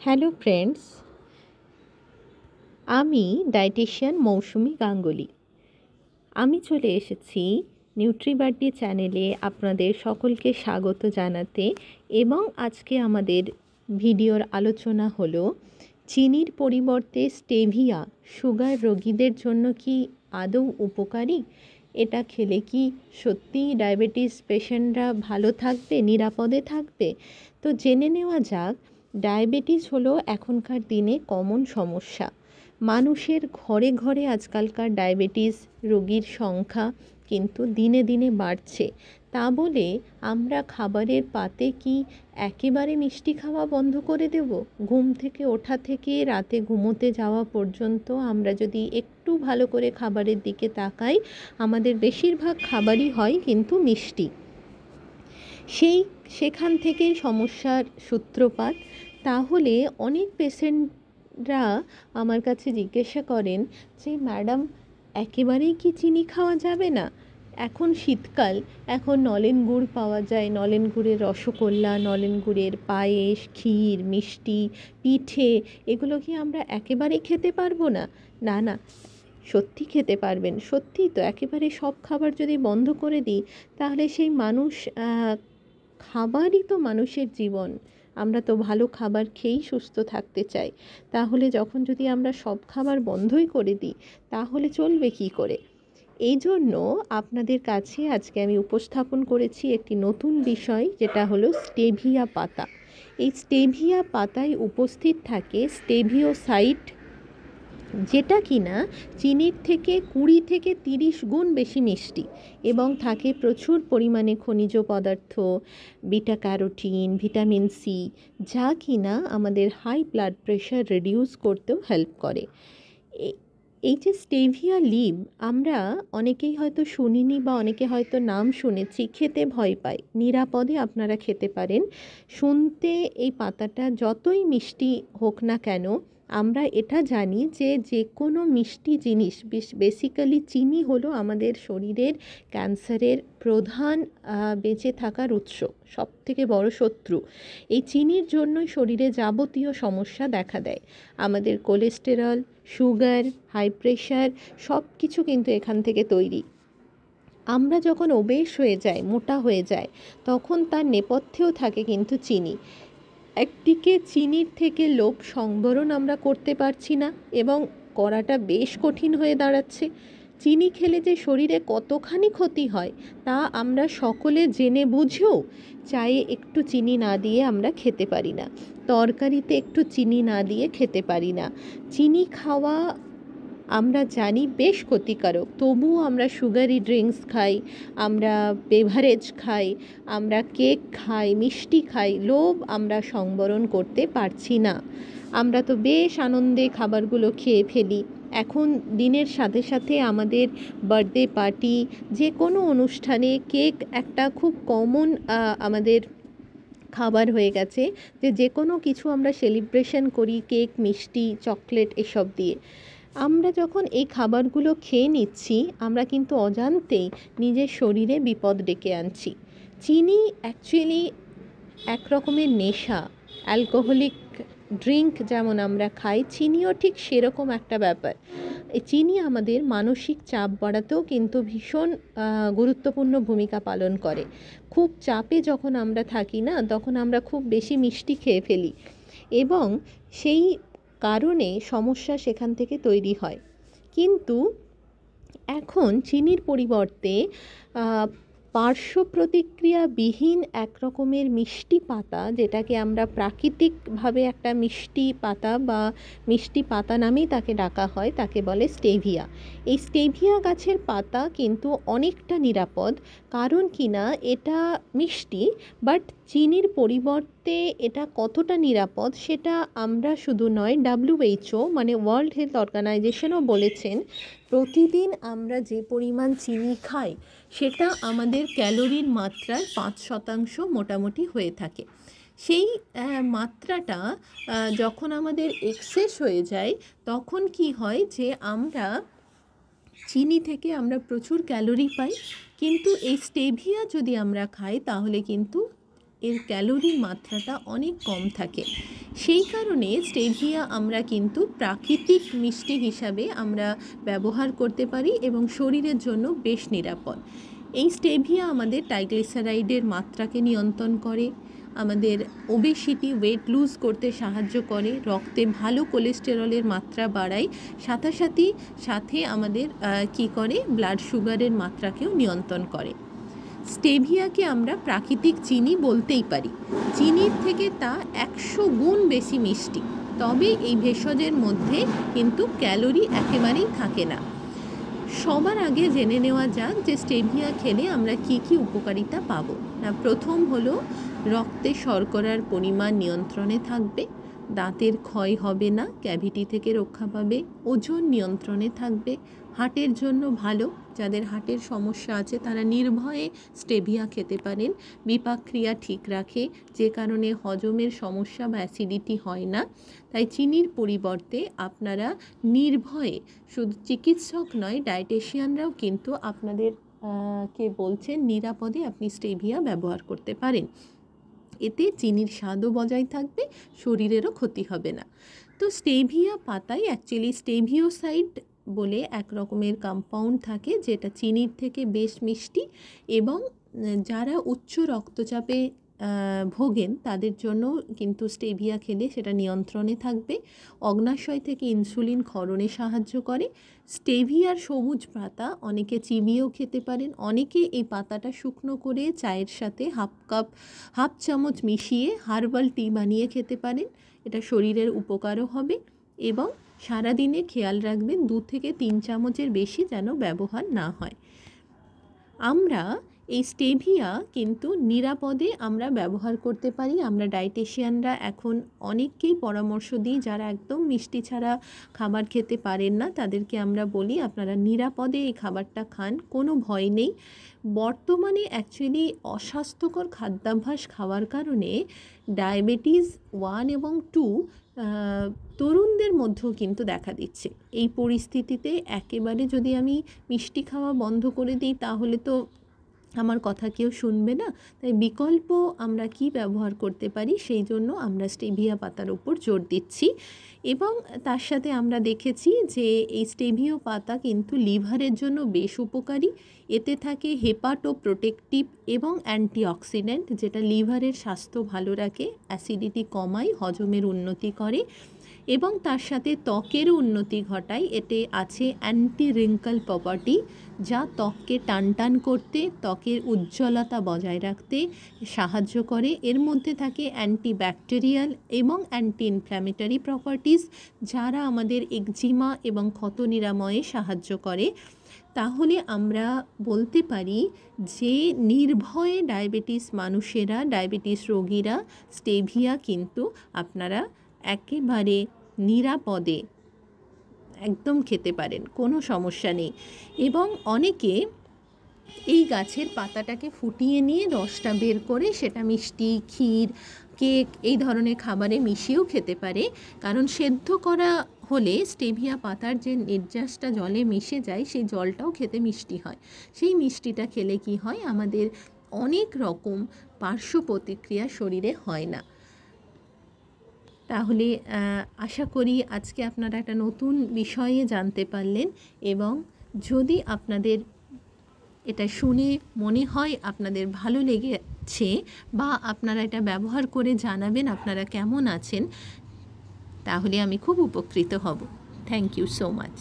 Hello friends, আমি dietician মৌসুমি গাঙ্গুলি। আমি চলে এসেছি নিউট্রিবাড্ডি চ্যানেলে আপনাদের সকলকে স্বাগত জানাতে। এবং আজকে আমাদের ভিডিওর আলোচনা হলো চিনির পরিবর্তে স্টেভিয়া সুগার রোগীদের জন্য কি আদৌ উপকারী? এটা খেলে কি সত্যিই ডায়াবেটিস পেশেন্টরা ভালো থাকবে, নিরাপদে থাকবে? তো জেনে নেওয়া যাক। ডায়াবেটিস হলো এখনকার দিনে কমন সমস্যা। মানুষের ঘরে ঘরে আজকালকার ডায়াবেটিস রোগীর সংখ্যা কিন্তু দিনে দিনে বাড়ছে। তা বলে আমরা খাবারের পাতে কি একেবারে মিষ্টি খাওয়া বন্ধ করে দেব? ঘুম থেকে ওঠা থেকে রাতে ঘুমোতে যাওয়া পর্যন্ত আমরা যদি একটু ভালো করে খাবারের দিকে তাকাই, আমাদের বেশিরভাগ খাবারই হয় কিন্তু মিষ্টি। সেখান থেকেই সমস্যার সূত্রপাত। তাহলে অনেক পেশেন্টরা আমার কাছে জিজ্ঞাসা করেন যে ম্যাডাম, একেবারেই কি চিনি খাওয়া যাবে না? এখন শীতকাল, এখন নলেন গুড় পাওয়া যায়, নলেন গুড়ের রসগোল্লা, নলেন গুড়ের পায়েস, ক্ষীর, মিষ্টি, পিঠে, এগুলো কি আমরা একেবারেই খেতে পারবো না? না না, সত্যি খেতে পারবেন। সত্যিই তো, একেবারে সব খাবার যদি বন্ধ করে দিই তাহলে সেই মানুষ, খাবারই তো মানুষের জীবন। আমরা তো ভালো খাবার খেয়েই সুস্থ থাকতে চাই। তাহলে যখন যদি আমরা সব খাবার বন্ধই করে দিই তাহলে চলবে কী করে? এই জন্য আপনাদের কাছে আজকে আমি উপস্থাপন করেছি একটি নতুন বিষয়, যেটা হলো স্টেভিয়া পাতা। এই স্টেভিয়া পাতায় উপস্থিত থাকে স্টেভিওসাইট, যেটা কিনা চিনির থেকে 20 থেকে 30 গুণ বেশি মিষ্টি, এবং থাকে প্রচুর পরিমাণে খনিজ পদার্থ, বিটা ক্যারোটিন, ভিটামিন সি, যা কিনা আমাদের হাই ব্লাড প্রেশার রিডিউস করতেও হেল্প করে। এই যে স্টেভিয়া লিভ, আমরা অনেকেই হয়তো শুনিনি বা অনেকে হয়তো নাম শুনেছি, খেতে ভয় পাই। নিরাপদে আপনারা খেতে পারেন। শুনতে এই পাতাটা যতই মিষ্টি হোক না কেন, আমরা এটা জানি যে যে কোনো মিষ্টি জিনিস, বেসিক্যালি চিনি হলো আমাদের শরীরের ক্যান্সারের প্রধান বেঁচে থাকার উৎস, সবথেকে বড় শত্রু। এই চিনির জন্যই শরীরে যাবতীয় সমস্যা দেখা দেয়। আমাদের কোলেস্টেরল, সুগার, হাই প্রেশার, সব কিছু কিন্তু এখান থেকে তৈরি। আমরা যখন ওবেস হয়ে যাই, মোটা হয়ে যায়, তখন তার নেপথ্যেও থাকে কিন্তু চিনি। একদিকে চিনির থেকে লোভ সংবরণ আমরা করতে পারছি না, এবং করাটা বেশ কঠিন হয়ে দাঁড়াচ্ছে। চিনি খেলে যে শরীরে কতখানি ক্ষতি হয় তা আমরা সকলে জেনে বুঝেও চায়ে একটু চিনি না দিয়ে আমরা খেতে পারি না, তরকারিতে একটু চিনি না দিয়ে খেতে পারি না। চিনি খাওয়া আমরা জানি বেশ ক্ষতিকারক, তবুও আমরা সুগারি ড্রিঙ্কস খাই, আমরা বেভারেজ খাই, আমরা কেক খাই, মিষ্টি খাই। লোভ আমরা সংবরণ করতে পারছি না। আমরা তো বেশ আনন্দে খাবারগুলো খেয়ে ফেলি। এখন দিনের সাথে সাথে আমাদের বার্থডে পার্টি, যে কোনো অনুষ্ঠানে কেক একটা খুব কমন আমাদের খাবার হয়ে গেছে, যে কোনো কিছু আমরা সেলিব্রেশন করি কেক, মিষ্টি, চকলেট এসব দিয়ে। আমরা যখন এই খাবারগুলো খেয়ে নিচ্ছি, আমরা কিন্তু অজান্তেই নিজের শরীরে বিপদ ডেকে আনছি। চিনি অ্যাকচুয়ালি এক রকমের নেশা। অ্যালকোহলিক ড্রিঙ্ক যেমন আমরা খাই, চিনিও ঠিক সেরকম একটা ব্যাপার। এই চিনি আমাদের মানসিক চাপ বাড়াতেও কিন্তু ভীষণ গুরুত্বপূর্ণ ভূমিকা পালন করে। খুব চাপে যখন আমরা থাকি না, তখন আমরা খুব বেশি মিষ্টি খেয়ে ফেলি, এবং সেই কারণে সমস্যা সেখান থেকে তৈরি হয়। কিন্তু এখন চিনির পরিবর্তে পার্শ্ব প্রতিক্রিয়াবিহীন এক রকমের মিষ্টি পাতা, যেটাকে আমরা প্রাকৃতিকভাবে একটা মিষ্টি পাতা বা মিষ্টি পাতা নামেই তাকে ডাকা হয়, তাকে বলে স্টেভিয়া। এই স্টেভিয়া গাছের পাতা কিন্তু অনেকটা নিরাপদ, কারণ কিনা এটা মিষ্টি, বাট চিনির পরিবর্তে এটা কতটা নিরাপদ সেটা আমরা শুধু নয়, WHO মানে ওয়ার্ল্ড হেলথ অর্গানাইজেশনও বলেছেন প্রতিদিন আমরা যে পরিমাণ চিনি খাই সেটা আমাদের ক্যালোরির মাত্রার 5% মোটামুটি হয়ে থাকে। সেই মাত্রাটা যখন আমাদের এক্সেস হয়ে যায়, তখন কি হয় যে আমরা চিনি থেকে আমরা প্রচুর ক্যালোরি পাই, কিন্তু এই স্টেভিয়া যদি আমরা খাই তাহলে কিন্তু এর ক্যালোরি মাত্রাটা অনেক কম থাকে। সেই কারণে স্টেভিয়া আমরা কিন্তু প্রাকৃতিক মিষ্টি হিসাবে আমরা ব্যবহার করতে পারি এবং শরীরের জন্য বেশ নিরাপদ। এই স্টেভিয়া আমাদের ট্রাইগ্লিসারাইডের মাত্রাকে নিয়ন্ত্রণ করে, আমাদের ওবেসিটি ওয়েট লুজ করতে সাহায্য করে, রক্তে ভালো কোলেস্টেরলের মাত্রা বাড়ায়, সাথে আমাদের কি করে ব্লাড সুগারের মাত্রাকেও নিয়ন্ত্রণ করে। স্টেভিয়াকে আমরা প্রাকৃতিক চিনি বলতেই পারি। চিনির থেকে তা 100 গুণ বেশি মিষ্টি, তবে এই ভেষজের মধ্যে কিন্তু ক্যালোরি একেবারেই থাকে না। সবার আগে জেনে নেওয়া যাক যে স্টেভিয়া খেলে আমরা কি কি উপকারিতা পাবো। না, প্রথম হলো রক্তে শর্করার পরিমাণ নিয়ন্ত্রণে থাকবে, দাঁতের ক্ষয় হবে না, ক্যাভিটি থেকে রক্ষা পাবে, ওজন নিয়ন্ত্রণে থাকবে, হার্টের জন্য ভালো, যাদের হার্টের সমস্যা আছে তারা নির্ভয়ে স্টেভিয়া খেতে পারেন। বিপাক ক্রিয়া ঠিক রাখে, যে কারণে হজমের সমস্যা বা অ্যাসিডিটি হয় না। তাই চিনির পরিবর্তে আপনারা নির্ভয়ে, শুধু চিকিৎসক নয় ডায়েটিশিয়ানরাও কিন্তু আপনাদের কে বলছেন নিরাপদে আপনি স্টেভিয়া ব্যবহার করতে পারেন। এতে চিনির স্বাদও বজায় থাকবে, শরীরেরও ক্ষতি হবে না। তো স্টেভিয়া পাতায় অ্যাকচুয়ালি স্টেভিওসাইড বলে এক রকমের কম্পাউন্ড থাকে, যেটা চিনির থেকে বেশ মিষ্টি এবং যারা উচ্চ রক্তচাপে ভোগেন তাদের জন্য কিন্তু স্টেভিয়া খেলে সেটা নিয়ন্ত্রণে থাকবে। অগ্নাশয় থেকে ইনসুলিন ক্ষরণে সাহায্য করে। স্টেভিয়ার সবুজ পাতা অনেকে চিবিয়েও খেতে পারেন, অনেকে এই পাতাটা শুকনো করে চায়ের সাথে হাফ চামচ মিশিয়ে হার্বাল টি বানিয়ে খেতে পারেন। এটা শরীরের উপকারও হবে এবং সারাদিনে খেয়াল রাখবেন 2 থেকে 3 চামচের বেশি যেন ব্যবহার না হয়। আমরা এই স্টেভিয়া কিন্তু নিরাপদে আমরা ব্যবহার করতে পারি। আমরা ডায়েটিশিয়ানরা এখন অনেককেই পরামর্শ দিই, যারা একদম মিষ্টি ছাড়া খাবার খেতে পারেন না তাদেরকে আমরা বলি আপনারা নিরাপদে এই খাবারটা খান, কোনো ভয় নেই। বর্তমানে অ্যাকচুয়ালি অস্বাস্থ্যকর খাদ্যাভ্যাস খাওয়ার কারণে ডায়াবেটিস 1 এবং 2 তরুণদের মধ্যেও কিন্তু দেখা দিচ্ছে। এই পরিস্থিতিতে একেবারে যদি আমি মিষ্টি খাওয়া বন্ধ করে দিই তাহলে তো আমার কথা কেউ শুনবে না। তাই বিকল্প আমরা কি ব্যবহার করতে পারি সেই জন্য আমরা স্টেভিয়া পাতার উপর জোর দিচ্ছি। এবং তার সাথে আমরা দেখেছি যে এই স্টেভিয়া পাতা কিন্তু লিভারের জন্য বেশ উপকারী। এতে থাকে হেপাটোপ্রোটেক্টিভ এবং অ্যান্টিঅক্সিডেন্ট, যেটা লিভারের স্বাস্থ্য ভালো রাখে, অ্যাসিডিটি কমায়, হজমের উন্নতি করে এবং তার সাথে ত্বকেরও উন্নতি ঘটায়। এতে আছে অ্যান্টি রিঙ্কল প্রপার্টি, যা ত্বককে টানটান করতে, ত্বকের উজ্জ্বলতা বজায় রাখতে সাহায্য করে। এর মধ্যে থাকে অ্যান্টিব্যাকটেরিয়াল এবং অ্যান্টি ইনফ্ল্যামেটরি প্রপার্টিজ, যারা আমাদের একজিমা এবং ক্ষত নিরাময়ে সাহায্য করে। তাহলে আমরা বলতে পারি যে নির্ভয়ে ডায়াবেটিস রোগীরা স্টেভিয়া কিন্তু আপনারা একেবারে নিরাপদে একদম খেতে পারেন, কোনো সমস্যা নেই। এবং অনেকে এই গাছের পাতাটাকে ফুটিয়ে নিয়ে রসটা বের করে সেটা মিষ্টি, ক্ষীর, কেক এই ধরনের খাবারে মিশিয়েও খেতে পারে। কারণ সেদ্ধ করা হলে স্টেভিয়া পাতার যে নির্যাসটা জলে মিশে যায় সেই জলটাও খেতে মিষ্টি হয়। সেই মিষ্টিটা খেলে কি হয়, আমাদের অনেক রকম পার্শ্ব প্রতিক্রিয়া শরীরে হয় না। তাহলে আশা করি আজকে আপনারা একটা নতুন বিষয়ে জানতে পারলেন এবং যদি আপনাদের এটা শুনে মনে হয় আপনাদের ভালো লেগেছে বা আপনারা এটা ব্যবহার করে জানাবেন আপনারা কেমন আছেন, তাহলে আমি খুব উপকৃত হব। Thank you so much.